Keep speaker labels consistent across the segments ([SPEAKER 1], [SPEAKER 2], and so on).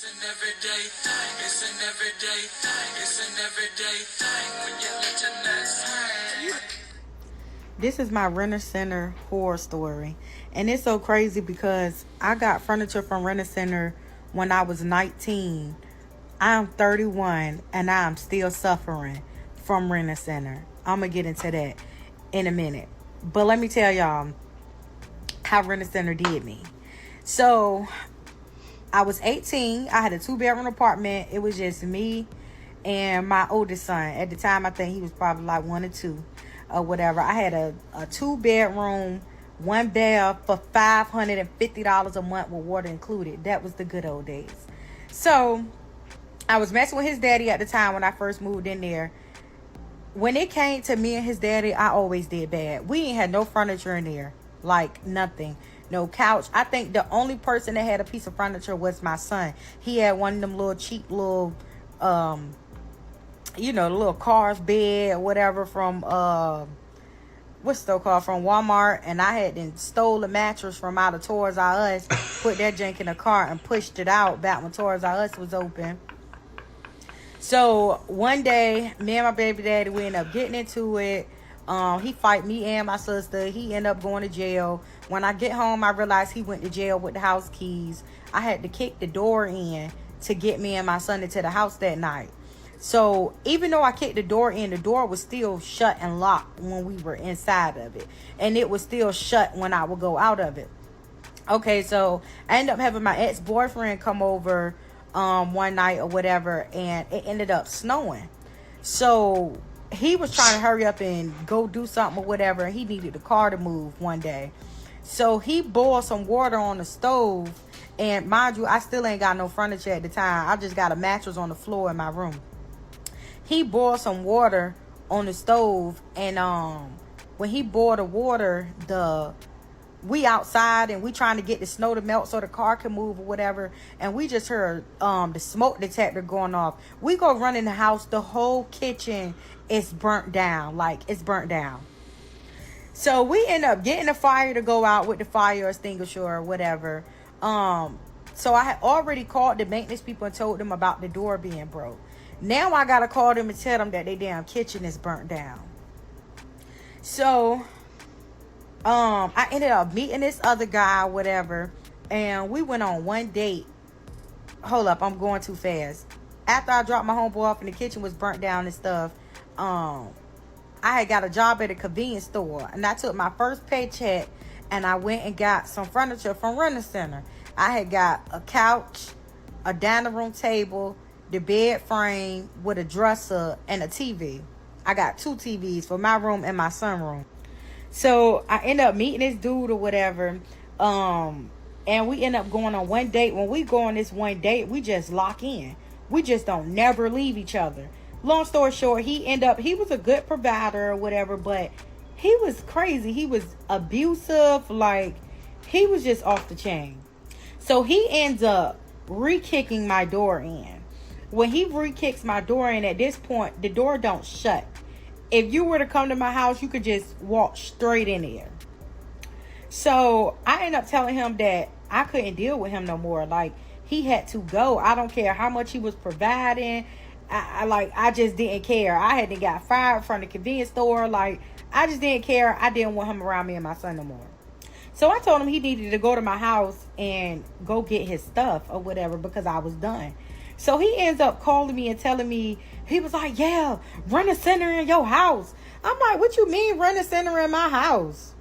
[SPEAKER 1] It's an everyday thing. It's an everyday thing. It's an everyday thing when you let your nuts hang.
[SPEAKER 2] This is my Rent-A-Center horror story. And it's so crazy because I got furniture from Rent-A-Center when I was 19. I'm 31 and I'm still suffering from Rent-A-Center. I'm going to get into that in a minute. But let me tell y'all how Rent-A-Center did me. So I was 18. I had a 2-bedroom apartment. It was just me and my oldest son. At the time, I think he was probably like 1 or 2 or whatever. I had a 2-bedroom, 1 bath for $550 a month with water included. That was the good old days. So I was messing with his daddy at the time when I first moved in there. When it came to me and his daddy, I always did bad. We ain't had no furniture in there. Like nothing. No couch. I think the only person that had a piece of furniture was my son. He had one of them little cheap little the little cars bed or whatever from what's still called from Walmart, and I had then stole a mattress from out of Toys R Us, put that junk in the car and pushed it out back when Toys R Us was open. So one day, me and my baby daddy, we ended up getting into it. He fight me and my sister. He ended up going to jail. When I get home, I realized he went to jail with the house keys. I had to kick the door in to get me and my son into the house that night. So even though I kicked the door in, the door was still shut and locked when we were inside of it. And it was still shut when I would go out of it. Okay, so I ended up having my ex-boyfriend come over one night or whatever, and it ended up snowing. So he was trying to hurry up and go do something or whatever. He needed the car to move one day. So he boiled some water on the stove. And mind you, I still ain't got no furniture at the time. I just got a mattress on the floor in my room. He boiled some water on the stove. And when he boiled the water, we outside and we trying to get the snow to melt so the car can move or whatever, and we just heard the smoke detector going off. We go run in the house, the whole kitchen is burnt down. Like, it's burnt down. So we end up getting the fire to go out with the fire extinguisher or whatever. So I had already called the maintenance people and told them about the door being broke. Now I gotta call them and tell them that their damn kitchen is burnt down. So I ended up meeting this other guy, whatever, and we went on one date. Hold up, I'm going too fast. After I dropped my homeboy off and the kitchen was burnt down and stuff, I had got a job at a convenience store, and I took my first paycheck and I went and got some furniture from Rent-A-Center. I had got a couch, a dining room table, the bed frame with a dresser, and a TV. I got 2 TVs for my room and my son's room. So I end up meeting this dude or whatever, and we end up going on one date. When we go on this one date, we just lock in. We just don't never leave each other. Long story short, he was a good provider or whatever, but he was crazy. He was abusive. Like, he was just off the chain. So he ends up re-kicking my door in. When he re-kicks my door in, at this point, the door don't shut. If you were to come to my house, you could just walk straight in there. So I ended up telling him that I couldn't deal with him no more. Like, he had to go. I don't care how much he was providing. I just didn't care. I hadn't got fired from the convenience store. Like, I just didn't care. I didn't want him around me and my son no more. So I told him he needed to go to my house and go get his stuff or whatever because I was done. So he ends up calling me and telling me, he was like, yeah, Rent-A-Center in your house. I'm like, what you mean Rent-A-Center in my house?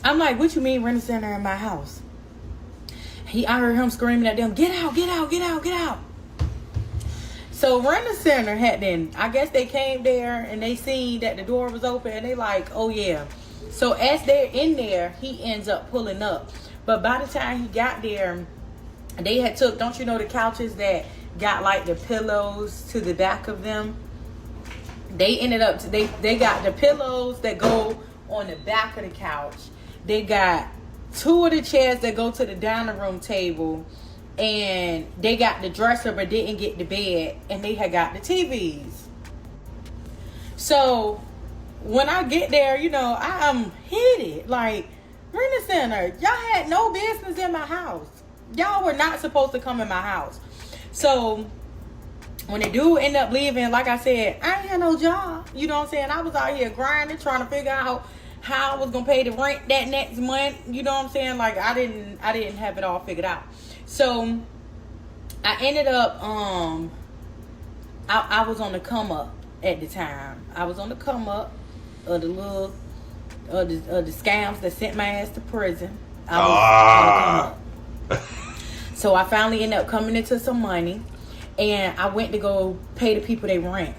[SPEAKER 2] I'm like, what you mean Rent-A-Center in my house? I heard him screaming at them, get out, get out, get out, get out. So Rent-A-Center I guess they came there and they seen that the door was open and they like, oh yeah. So as they're in there, he ends up pulling up. But by the time he got there, they had took, don't you know, the couches that got like the pillows to the back of them? They ended up, they got the pillows that go on the back of the couch. They got 2 of the chairs that go to the dining room table. And they got the dresser but didn't get the bed. And they had got the TVs. So when I get there, I am heated. Like, Rent-A-Center, y'all had no business in my house. Y'all were not supposed to come in my house. So when the dude ended up leaving, like I said, I ain't had no job. You know what I'm saying? I was out here grinding, trying to figure out how I was gonna pay the rent that next month. You know what I'm saying? Like I didn't have it all figured out. So I ended up I was on the come up at the time. I was on the come up of the little of the scams that sent my ass to prison. I was on the come up. So I finally ended up coming into some money, and I went to go pay the people their rent.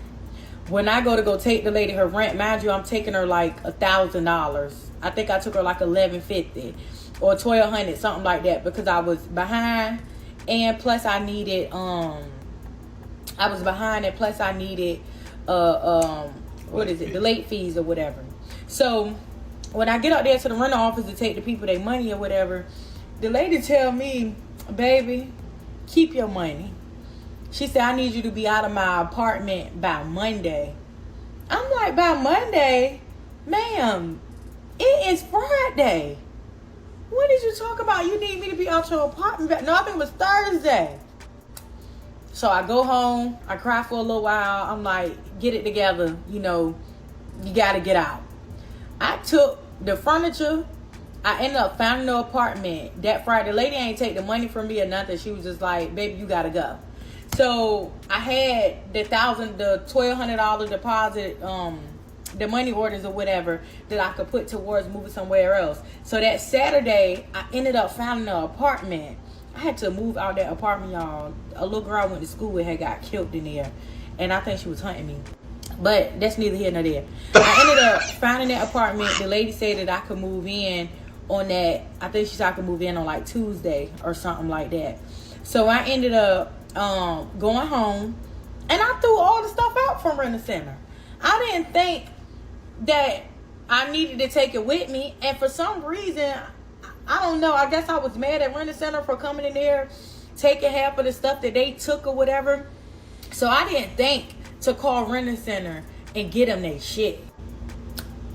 [SPEAKER 2] When I go take the lady her rent, mind you, I'm taking her like $1,000. I think I took her like $1,150 or $1,200, something like that, because I was behind, and plus I needed the late fees or whatever. So when I get out there to the rental office to take the people their money or whatever, the lady tell me, baby, keep your money. She said, I need you to be out of my apartment by Monday. I'm like, by Monday? Ma'am, it is Friday. What did you talk about? You need me to be out your apartment? No, I think it was Thursday. So I go home. I cry for a little while. I'm like, get it together. You know, you got to get out. I took the furniture. I ended up finding the apartment that Friday. The lady ain't take the money from me or nothing. She was just like, baby, you got to go. So I had the $1,200 deposit, the money orders or whatever that I could put towards moving somewhere else. So that Saturday, I ended up finding an apartment. I had to move out that apartment, y'all. A little girl I went to school with had got killed in there, and I think she was hunting me. But that's neither here nor there. I ended up finding that apartment. The lady said that I could move in on that. I think she said I could move in on like Tuesday or something like that. So I ended up going home, and I threw all the stuff out from Rent a Center. I didn't think that I needed to take it with me, and for some reason, I don't know, I guess I was mad at Rent a Center for coming in there, taking half of the stuff that they took or whatever. So I didn't think to call Rent a Center and get them their shit.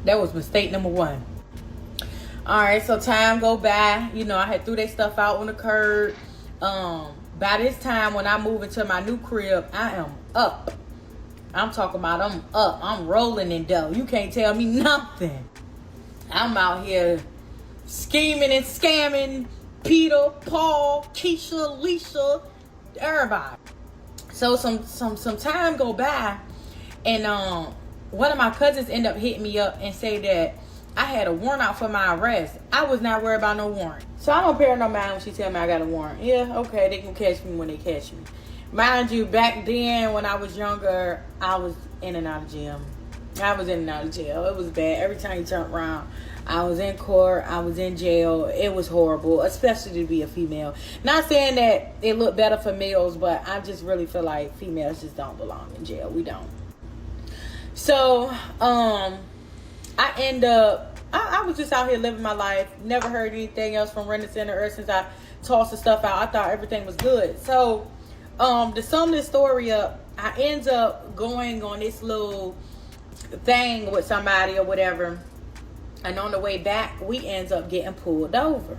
[SPEAKER 2] That was mistake number one. Alright, so time go by. You know, I had threw their stuff out on the curb. By this time, when I move into my new crib, I am up. I'm talking about I'm up. I'm rolling in dough. You can't tell me nothing. I'm out here scheming and scamming Peter, Paul, Keisha, Lisa, everybody. So some time go by, and one of my cousins end up hitting me up and say that I had a warrant out for my arrest. I was not worried about no warrant. So I don't pay her no mind when she tell me I got a warrant. Yeah, okay, they can catch me when they catch me. Mind you, back then when I was younger, I was in and out of jail. It was bad. Every time you turn around, I was in court. I was in jail. It was horrible, especially to be a female. Not saying that it looked better for males, but I just really feel like females just don't belong in jail. We don't. So, I end up, I was just out here living my life. Never heard anything else from Rent a Center ever since I tossed the stuff out. I thought everything was good. So, to sum this story up, I end up going on this little thing with somebody or whatever. And on the way back, we ends up getting pulled over.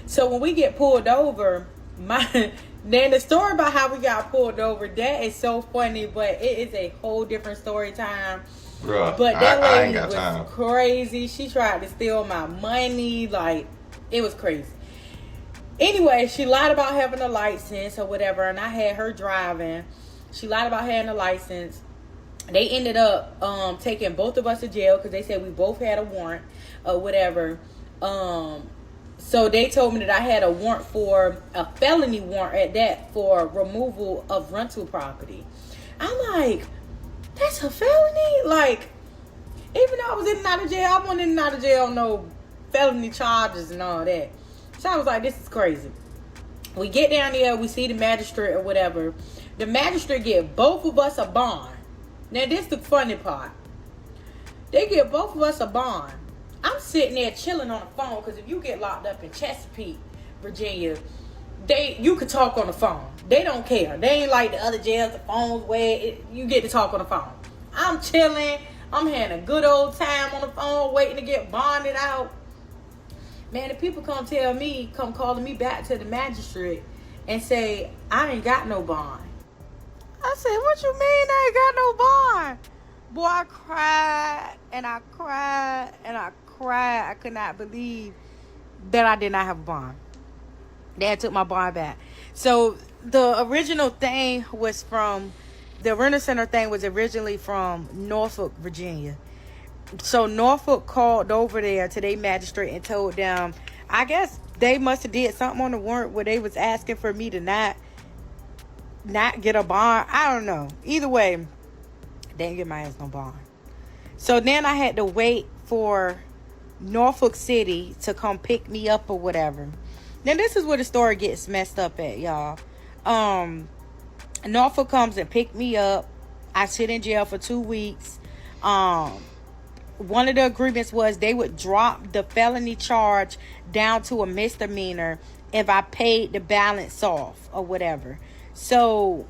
[SPEAKER 2] So when we get pulled over, then the story about how we got pulled over, that is so funny, but it is a whole different story time.
[SPEAKER 3] Bruh,
[SPEAKER 2] But that
[SPEAKER 3] I
[SPEAKER 2] lady
[SPEAKER 3] ain't got time.
[SPEAKER 2] was crazy. She tried to steal my money. Like, it was crazy. Anyway, she lied about having a license or whatever, and I had her driving. She lied about having a license. They ended up taking both of us to jail because they said we both had a warrant or whatever. So they told me that I had a warrant for a felony warrant at that for removal of rental property. I'm like, that's a felony? Like, even though I was in and out of jail, I wasn't in and out of jail on no felony charges and all that. So I was like, this is crazy. We get down there, we see the magistrate or whatever. The magistrate get both of us a bond. Now, this is the funny part. They give both of us a bond. I'm sitting there chilling on the phone because if you get locked up in Chesapeake, Virginia, you could talk on the phone. They don't care. They ain't like the other jails, the phone's where you get to talk on the phone. I'm chilling. I'm having a good old time on the phone waiting to get bonded out. Man, the people come calling me back to the magistrate and say, I ain't got no bond. I said, what you mean I ain't got no bond? Boy, I cried and I cried and I cried. I could not believe that I did not have a bond. They took my bond back. So the original thing was from, the Renter Center thing was originally from Norfolk, Virginia. So Norfolk called over there to their magistrate and told them, I guess they must have did something on the warrant where they was asking for me to not get a bond. I don't know. Either way, they didn't get my ass no bond. So then I had to wait for Norfolk City to come pick me up or whatever. Now this is where the story gets messed up at, y'all. Norfolk comes and pick me up. I sit in jail for 2 weeks. One of the agreements was they would drop the felony charge down to a misdemeanor if I paid the balance off or whatever. So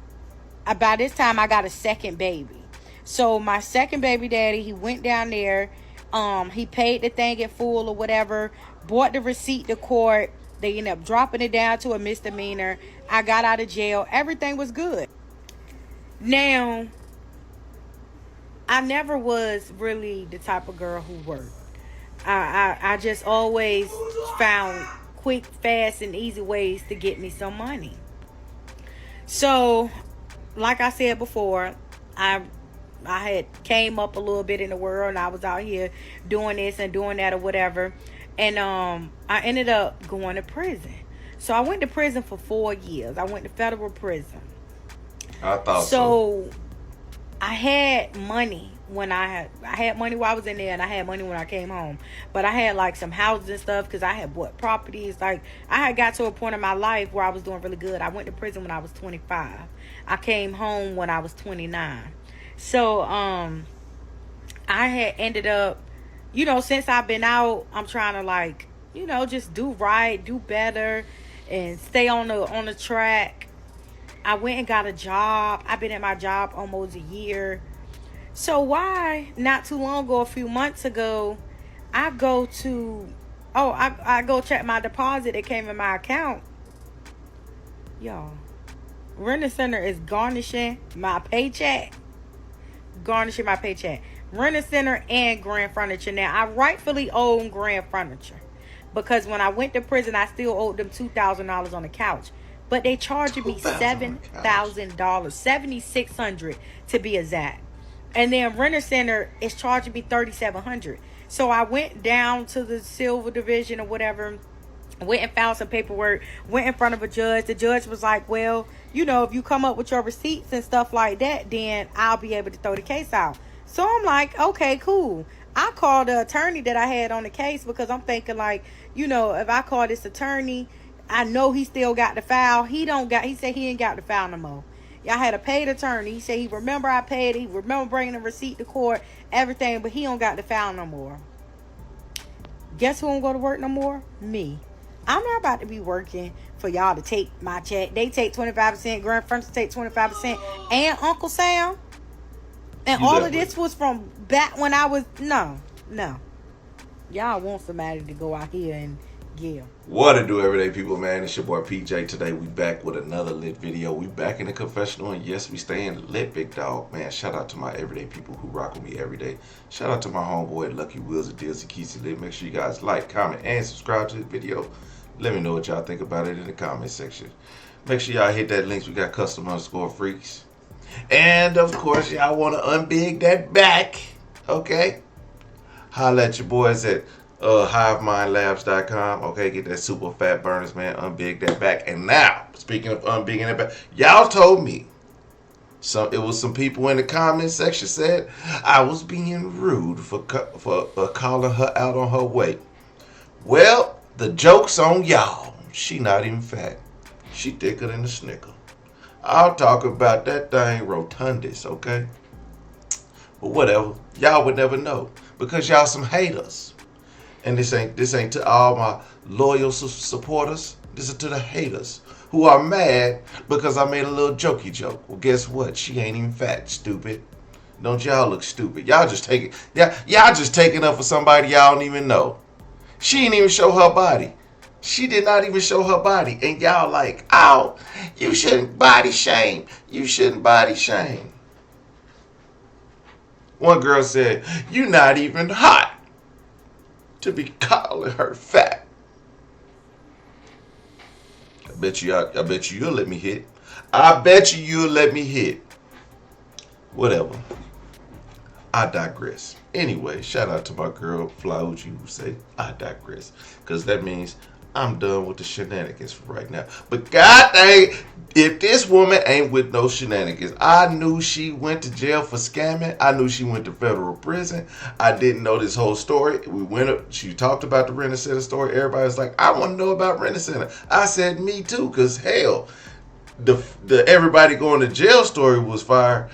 [SPEAKER 2] by this time I got a second baby. So my second baby daddy, he went down there. He paid the thing in full or whatever, brought the receipt to court. They ended up dropping it down to a misdemeanor. I got out of jail. Everything was good. Now, I never was really the type of girl who worked. I just always found quick, fast, and easy ways to get me some money. So, like I said before, I had came up a little bit in the world, and I was out here doing this and doing that or whatever. And I ended up going to prison. So I went to prison for 4 years. I went to federal prison.
[SPEAKER 3] I thought so.
[SPEAKER 2] I had money when I had money while I was in there, and I had money when I came home. But I had like some houses and stuff because I had bought properties. Like I had got to a point in my life where I was doing really good. I went to prison when I was 25. I came home when I was 29. So I had ended up, since I've been out, I'm trying to like, just do right, do better, and stay on the track. I went and got a job. I've been at my job almost a year. So why, not too long ago, a few months ago, I go check my deposit that came in my account. Y'all, Renter Center is garnishing my paycheck. Garnishing my paycheck. Renter Center and Grand Furniture. Now, I rightfully own Grand Furniture because when I went to prison, I still owed them $2,000 on the couch. But they charged me $7,000, $7,600 to be exact. And then Renter Center is charging me $3,700. So I went down to the silver division or whatever, went and filed some paperwork, went in front of a judge. The judge was like, well, if you come up with your receipts and stuff like that, then I'll be able to throw the case out. So I'm like, okay, cool. I called the attorney that I had on the case because I'm thinking like, if I call this attorney, I know he still got the file. He said he ain't got the file no more. I had a paid attorney. He said he remember I paid. He remember bringing the receipt to court, everything, but he don't got the file no more. Guess who don't go to work no more? Me. I'm not about to be working for y'all to take my check. They take 25%. Grand Furniture take 25%. And Uncle Sam. And all of this was from back when I was... No. Y'all want somebody to go out here and... Yeah.
[SPEAKER 3] What it do, everyday people, man? It's your boy PJ. Today we back with another lit video. We back in the confessional, and yes, we staying lit, big dog. Man, shout out to my everyday people who rock with me every day. Shout out to my homeboy Lucky Wheels and Deals and Keys Lit. Make sure you guys like, comment, and subscribe to this video. Let me know what y'all think about it in the comment section. Make sure y'all hit that link. We got custom_freaks. And of course, y'all want to unbig that back. Okay? Holla at your boys at HiveMindLabs.com. Okay, get that super fat burners, man. Unbig that back. And now, speaking of unbigging that back, y'all told me it was some people in the comment section said I was being rude for calling her out on her weight. Well, the joke's on y'all. She not even fat. She thicker than a Snicker. I'll talk about that thing rotundus, okay? But whatever. Y'all would never know because y'all some haters. And this ain't to all my loyal supporters. This is to the haters who are mad because I made a little jokey joke. Well, guess what? She ain't even fat, stupid. Don't y'all look stupid? Y'all just taking up for somebody y'all don't even know. She didn't even show her body. She did not even show her body. And y'all like, oh, you shouldn't body shame. You shouldn't body shame. One girl said, you're not even hot to be calling her fat. I bet you you'll let me hit. I bet you'll let me hit. Whatever. I digress. Anyway, shout out to my girl Flauji who say I digress. Because that means I'm done with the shenanigans for right now. But God dang, if this woman ain't with no shenanigans, I knew she went to jail for scamming. I knew she went to federal prison. I didn't know this whole story. We went up, she talked about the Rent-A-Center story. Everybody's like, I want to know about Rent-A-Center. I said, me too, because hell, the everybody going to jail story was fire.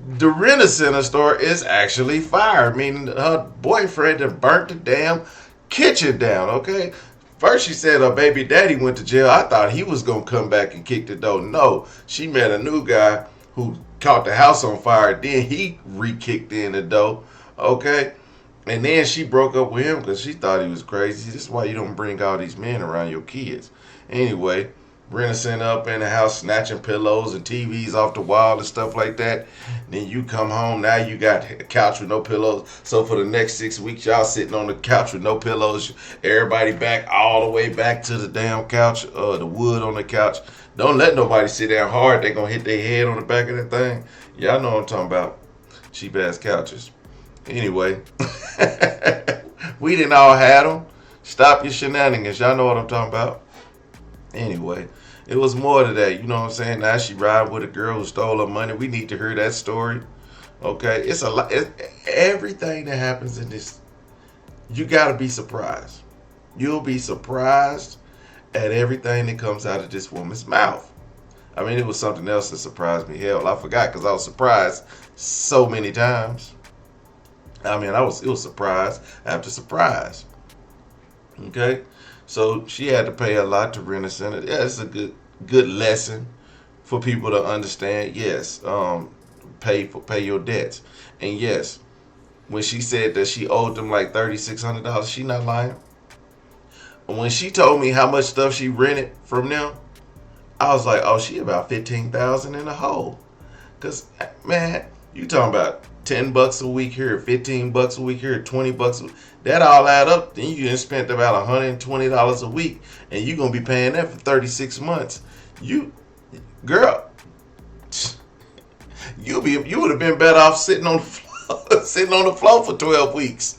[SPEAKER 3] The Rent-A-Center store is actually fire, meaning her boyfriend had burnt the damn kitchen down, okay? First she said her baby daddy went to jail. I thought he was going to come back and kick the door. No, she met a new guy who caught the house on fire. Then he re-kicked in the door, okay? And then she broke up with him because she thought he was crazy. This is why you don't bring all these men around your kids. Anyway, Rent-A-Center up in the house snatching pillows and TVs off the wall and stuff like that. Then you come home, now you got a couch with no pillows. So for the next 6 weeks, y'all sitting on the couch with no pillows. Everybody back all the way back to the damn couch, the wood on the couch. Don't let nobody sit down hard. They gonna hit their head on the back of that thing. Y'all know what I'm talking about. Cheap ass couches. Anyway, we didn't all have them. Stop your shenanigans. Y'all know what I'm talking about. Anyway, it was more to that, you know what I'm saying? Now she riding with a girl who stole her money. We need to hear that story. Okay, it's a lot. Everything that happens in this, you got to be surprised. You'll be surprised at everything that comes out of this woman's mouth. I mean, it was something else that surprised me. Hell, I forgot because I was surprised so many times. I mean, it was surprise after surprise. Okay. So she had to pay a lot to Rent-A-Center. Yeah, it's a good lesson for people to understand. Yes, pay your debts. And yes, when she said that she owed them like $3,600, she not lying. When she told me how much stuff she rented from them, I was like, oh, she about $15,000 in the hole. Cause man, you talking about $10 a week here, $15 a week here, $20 a week. That all add up, then you done spent about $120 a week, and you gonna be paying that for 36 months. Girl, you would have been better off sitting on the floor for 12 weeks.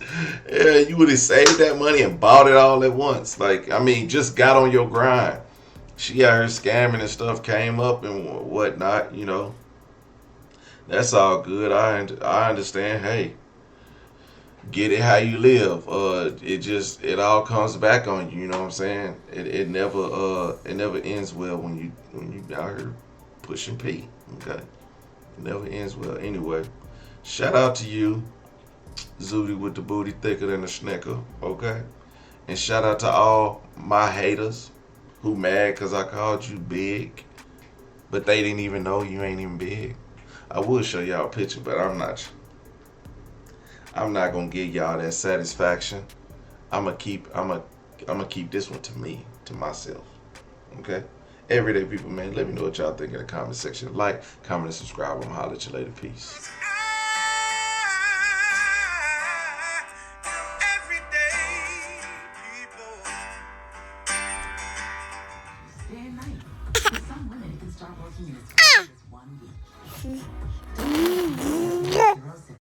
[SPEAKER 3] Yeah, you would have saved that money and bought it all at once. Like, I mean, just got on your grind. She out here scamming and stuff, came up and whatnot, you know. That's all good. I understand. Hey, get it how you live. It all comes back on you. You know what I'm saying? It never ends well when you out here pushing P. Okay, it never ends well. Anyway, shout out to you, Zooty with the booty thicker than a snicker. Okay, and shout out to all my haters who mad because I called you big, but they didn't even know you ain't even big. I will show y'all a picture, but I'm not gonna give y'all that satisfaction. I'm gonna keep this one to myself. Okay? Everyday people, man, let me know what y'all think in the comment section. Like, comment, and subscribe. I'm gonna holler at you later. Peace.
[SPEAKER 1] Day and night. For some women, it can start working in as quick as 1 week.